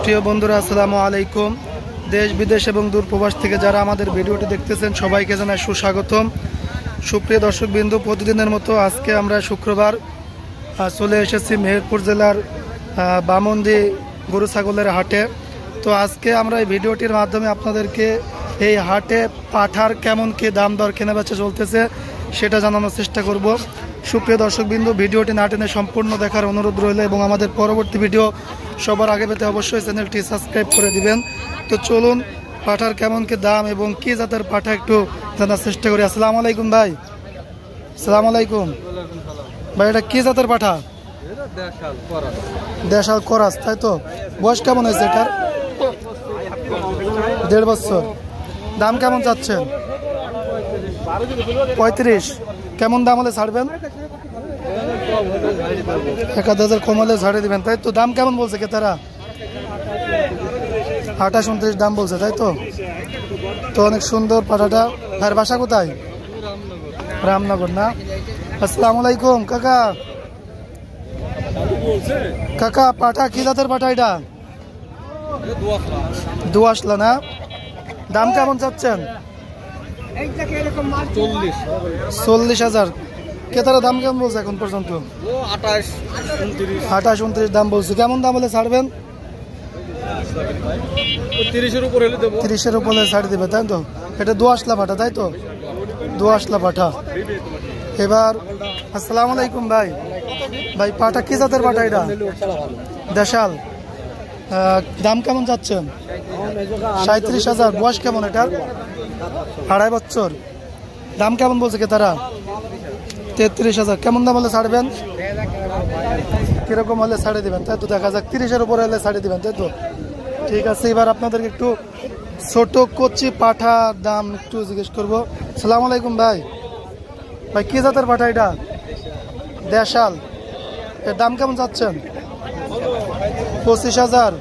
প্রিয় বন্ধুরা, আসসালামু আলাইকুম। দেশ বিদেশ এবং দূর প্রবাস থেকে যারা আমাদের ভিডিওটি দেখতেছেন সবাইকে জানাই সুস্বাগতম। সুপ্রিয় দর্শকবৃন্দু, প্রতিদিনের মতো আজকে আমরা শুক্রবার চলে এসেছি মেহেরপুর জেলার বামন্দি গরু ছাগলের হাটে। তো আজকে আমরা এই ভিডিওটির মাধ্যমে আপনাদেরকে এই হাটে পাঠার কেমন কি দাম দর কেনাবেচা চলতেছে সেটা জানানোর চেষ্টা করব। সুপ্রিয় দর্শকবৃন্দু, ভিডিওটি না টেনে সম্পূর্ণ দেখার অনুরোধ রইল এবং আমাদের পরবর্তী ভিডিও সবার আগে পেতে অবশ্যই চ্যানেলটি সাবস্ক্রাইব করে দিবেন। তো চলুন পাঠার কেমন কি দাম এবং কি জাতের পাঠা একটু জানার চেষ্টা করি। আসসালামু আলাইকুম ভাই। আসসালামু আলাইকুম ভাই, এটা কি জাতের পাঠা? দেশাল করাস, তাই তো? বয়স কেমন হয়েছে এটার? 1.5 বছর। দাম কেমন চাচ্ছেন? 35। কেমন দাম হলে ছাড়বেন? 1000 কম হলে ছাড়ে দিবেন, তাই তো? দাম কেমন বলছে ক্রেতারা? 28-29 দাম বলছে, তাই তো? তো অনেক সুন্দর পাঠাটা। আর বাসা কোথায়? রামনগর না? আসসালামু আলাইকুম কাকা। কাকা, পাঠা কি জাতের পাঠা এটা? দোয়াশলা না? দাম কেমন চাচ্ছেন? 40,000। ক্রেতারা দাম কেমন বলছে এখন পর্যন্ত? 28-29 দাম বলছে। কেমন দাম হলে ছাড়বেন? 30-এর উপরে ছাড় দিবে, তাই তো? এটা দোয়াশলা পাঠা, তাই তো? দোয়াশলা পাঠা। এবার আসসালামু আলাইকুম ভাই। ভাই, পাঠা কি জাতের পাঠা এটা? দেশাল। দাম কেমন যাচ্ছেন? 37,000। বয়স কেমন এটার? 2.5 বছর। দাম কেমন বলছে কি তারা? 33,000। কেমন দাম হলে ছাড়বেন? কিরকম হলে ছাড়ে দিবেন, তাই তো? দেখা যাক 30-এর উপরে হলে ছাড়ে দিবেন, তাই তো? ঠিক আছে, এবার আপনাদেরকে একটু ছোট কচি পাঠার দাম একটু জিজ্ঞেস করবো। আসসালামু আলাইকুম ভাই। ভাই, কি জাতের পাঠা এটা? দেশাল। এর দাম কেমন যাচ্ছেন? 25,000।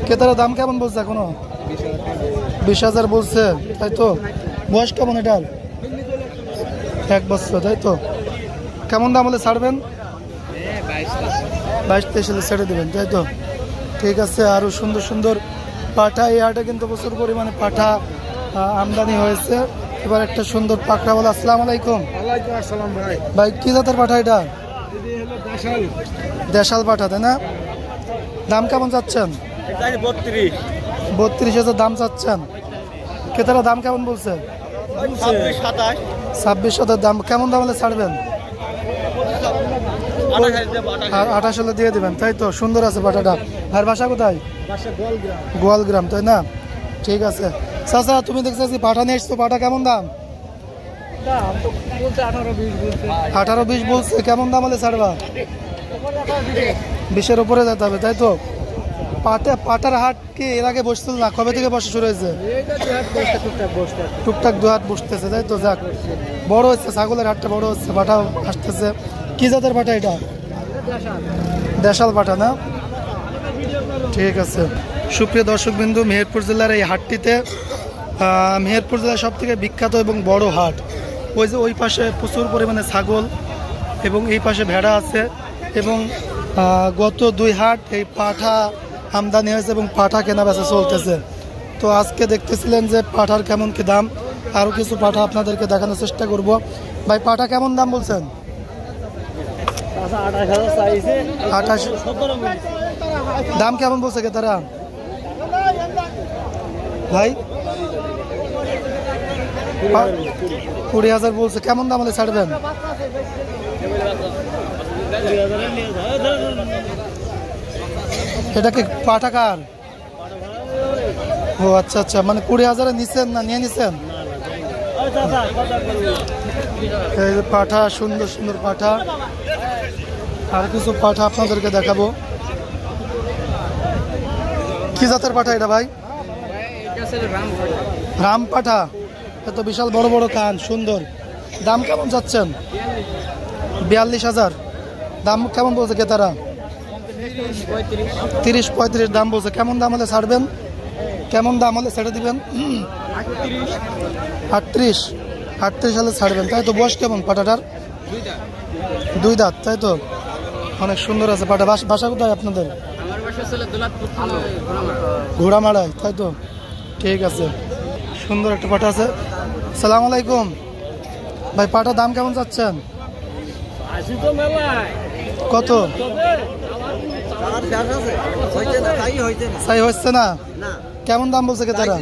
ক্রেতারা দাম কেমন বলছে এখনো? 20,000 বলছে, তাই তো? বয়স কেমন এটার? 1 বছর, তাই তো? কেমন দাম হলে ছাড়বেন? 22-23 হলে ছেড়ে দেবেন, তাই তো? ঠিক আছে। আরো সুন্দর সুন্দর পাঠা এই হাটে কিন্তু প্রচুর পরিমাণে পাঠা আমদানি হয়েছে। এবার একটা সুন্দর পাকড়া বলে। আসসালামু আলাইকুম। ভাই, কি জাতের পাঠা এটা? দেশাল পাঠা, তাই না? দাম কেমন চাচ্ছেন? 32,000 দাম চাচ্ছেন। ক্রেতারা দাম কেমন বলছে? 26,000 দাম। কেমন দাম হলে ছাড়বেন? 28 হলে দিয়ে দিবেন, তাই তো? সুন্দর আছে পাঠাটা। আর বাসা কোথায়? গোয়ালগ্রাম, তাই না? ঠিক আছে। চাচা, তুমি দেখছি পাঠা নিয়ে এসছো, পাঠা কেমন দাম? 18-20 বলছে। কেমন দাম হলে ছাড়বা? 20-এর উপরে যেতে হবে, তাই তো? পাটার হাট কি এর আগে বসছিল না? কবে থেকে বসা শুরু হয়েছে? টুকটাক 2 হাট বসতেছে, তাই তো? যাক, বড় হচ্ছে, ছাগলের হাটটা বড় হচ্ছে, পাঠাও আসতেছে। কি জাতের পাঠা এটা? দেশাল পাঠা না? ঠিক আছে। সুপ্রিয় দর্শকবৃন্দু, মেহেরপুর জেলার এই হাটটিতে মেহেরপুর জেলার সব থেকে বিখ্যাত এবং বড় হাট। ওই যে ওই পাশে প্রচুর পরিমাণে ছাগল এবং এই পাশে ভেড়া আছে এবং গত 2 হাট এই পাঠা আমদানি হয়েছে এবং পাঠা কেনা বেচা চলতেছে। তো আজকে দেখতেছিলেন যে পাঠার কেমন কি দাম। আরও কিছু পাঠা আপনাদেরকে দেখানোর চেষ্টা করব। ভাই, পাঠা কেমন দাম বলছেন? 28। দাম কেমন বলছে কে তারা? ভাই, 20,000 বলছে। কেমন দাম হলে ছাড়বেন? এটা কি পাঠা কার? ও আচ্ছা আচ্ছা, মানে 20,000 নিচ্ছেন না নিয়ে নিচ্ছেন? এই যে পাঠা, সুন্দর সুন্দর পাঠা। আর কিছু পাঠা আপনাদেরকে দেখাবো। কি জাতের পাঠা এটা ভাই? রাম পাঠা। এত বিশাল বড় বড় কান, সুন্দর। দাম কেমন যাচ্ছেন? 42,000। দাম কেমন বলছে ক্রেতারা? 30-35 দাম বলছে। কেমন দাম হলে ছাড়বেন? কেমন দাম হলে ছেড়ে দিবেন? 38 হলে ছাড়বেন, তাই তো? বয়স কেমন পাঠাটার? 2 দাঁত, তাই তো? অনেক সুন্দর আছে পাঠা। বাসা কোথায় আপনাদের? ঘোড়ামারায়, তাই তো? ঠিক আছে, সুন্দর একটা পাঠা আছে। সালাম আলাইকুম ভাই, পাটার দাম কেমন চাচ্ছেন? কত? তাই হচ্ছে না? কেমন দাম বলছে ক্রেতারা?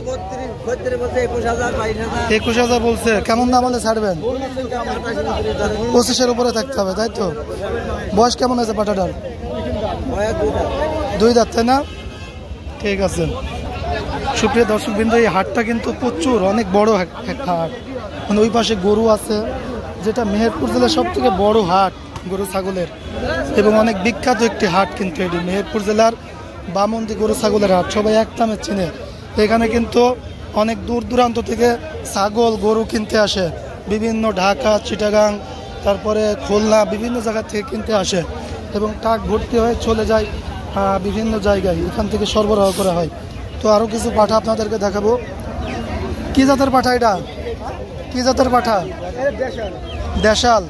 21,000 বলছে। কেমন দাম হলে ছাড়বেন? 25-এর উপরে থাকতে হবে, তাই তো? বয়স কেমন হয়েছে পাটাটার? 2 দাঁত, তাই না? ঠিক আছে। সুপ্রিয় দর্শকবৃন্দ, এই হাটটা কিন্তু প্রচুর অনেক বড় একটা হাট। মানে ওই পাশে গরু আছে, যেটা মেহেরপুর জেলার সব থেকে বড় হাট গরু ছাগলের, এবং অনেক বিখ্যাত একটি হাট কিন্তু এটি মেহেরপুর জেলার বামন্দি গরু ছাগলের হাট, সবাই এক নামে চিনে। এখানে কিন্তু অনেক দূর দূরান্ত থেকে ছাগল গরু কিনতে আসে, বিভিন্ন ঢাকা, চিটাগাং, তারপরে খুলনা, বিভিন্ন জায়গা থেকে কিনতে আসে এবং ট্রাক ভর্তি হয়ে চলে যায় বিভিন্ন জায়গায়, এখান থেকে সরবরাহ করা হয়। তো আরও কিছু পাঠা আপনাদেরকে দেখাবো। কি জাতের পাঠা এটা? কি জাতের পাঠা? দেশাল।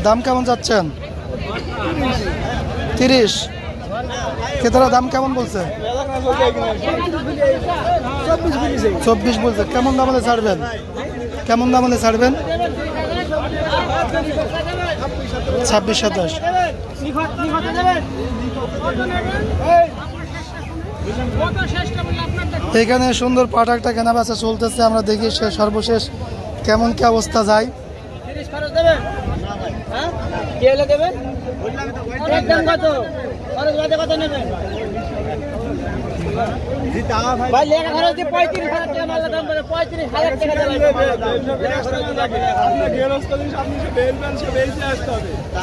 দাম কেমন যাচ্ছেন? 30। ক্রেতারা দাম কেমন বলছে? 24 বলছে। কেমন দাম হলে ছাড়বেন? কেমন দাম হলে ছাড়বেন? 26-27। এখানে সুন্দর পাটা একটা কেনা বেচা চলতেছে, আমরা দেখি সর্বশেষ কেমন কি অবস্থা যায়।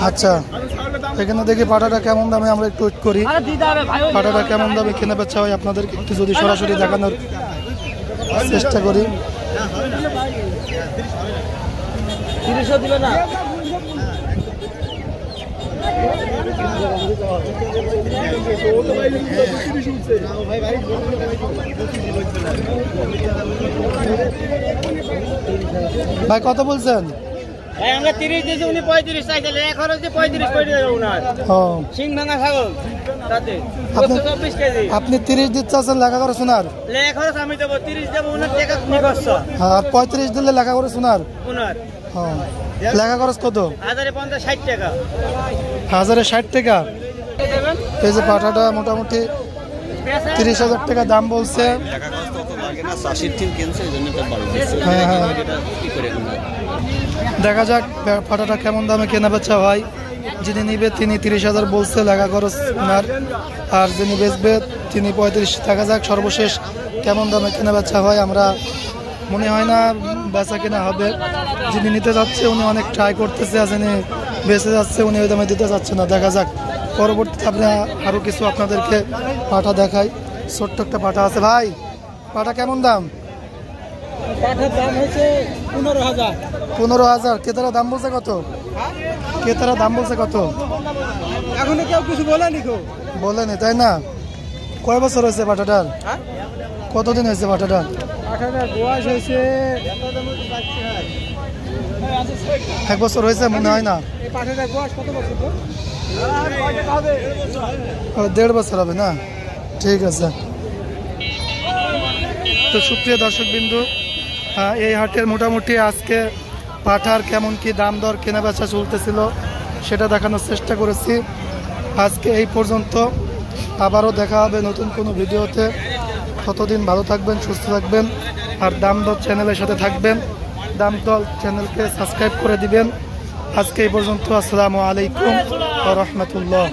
আচ্ছা, এখানে দেখি পাটাটা কেমন দামে, আমরা একটু ওয়েট করি। পাটাটা কেমন দামে কেনা বেচা হয় আপনাদেরকে একটু যদি সরাসরি দেখানোর চেষ্টা করি। ভাই কত বলছেন? আমরা 30 দিয়েছি, উনি 35 চাইছেন। এখন হচ্ছে 35 করে দেবো উনার। সিং ভাঙা ছাগল তাতে 24 কেজি। আপনি 30 দিতে চাচ্ছেন, লেখা করে শোনার? লেখা খরচ আমি দেবো 30 দেবো, উনার টাকা তুমি করছো। আর 35 দিলে লেখা করে শোনার উনার লেখা খরচ কত? 1050-60 টাকা। 1060 টাকা। এই যে পাঠাটা মোটামুটি 30,000 টাকা দাম বলছে। হ্যাঁ হ্যাঁ, দেখা যাক পাঠাটা কেমন দামে কেনা বেচা হয়। যিনি নিবে তিনি 30,000 বলছে লেখা খরচ ওনার, আর যিনি বেচবে তিনি 35। দেখা যাক সর্বশেষ কেমন দামে কেনা বেচা হয়। আমরা মনে হয় না বেচা কেনা হবে। যিনি নিতে যাচ্ছে উনি অনেক ট্রাই করতেছে, আর যিনি বেচে যাচ্ছে উনি ওই দামে দিতে যাচ্ছে না। দেখা যাক পরবর্তীতে আপনি আরও কিছু আপনাদেরকে পাঠা দেখাই। ছোট্ট একটা পাঠা আছে। ভাই পাঠা কেমন দাম? পাঠার দাম হচ্ছে 15,000। 15,000। ক্রেতারা দাম বলছে কত? ক্রেতারা দাম বলছে কত? এখনো কেউ কিছু বলেনি। বলেনি, তাই না? কয় বছর হয়েছে পাঠাটার? কতদিন হয়েছে পাঠাটার? পাঠাটার বয়স হয়েছে 1 বছর হয়েছে মনে হয় না। এই পাঠাটার বয়স কত বছর? 1.5 বছর হবে না? ঠিক আছে। তো সুপ্রিয় দর্শকবিন্দু, এই হাটের মোটামুটি আজকে পাঠার কেমন কি দাম দর কেনা বেচা চলতেছিল সেটা দেখানোর চেষ্টা করেছি। আজকে এই পর্যন্ত, আবারও দেখা হবে নতুন কোনো ভিডিওতে। ততদিন ভালো থাকবেন, সুস্থ থাকবেন, আর দাম দর চ্যানেলের সাথে থাকবেন। দাম দর চ্যানেলকে সাবস্ক্রাইব করে দিবেন। আজকে এই পর্যন্ত। আসসালামু আলাইকুম ওয়া রাহমাতুল্লাহ।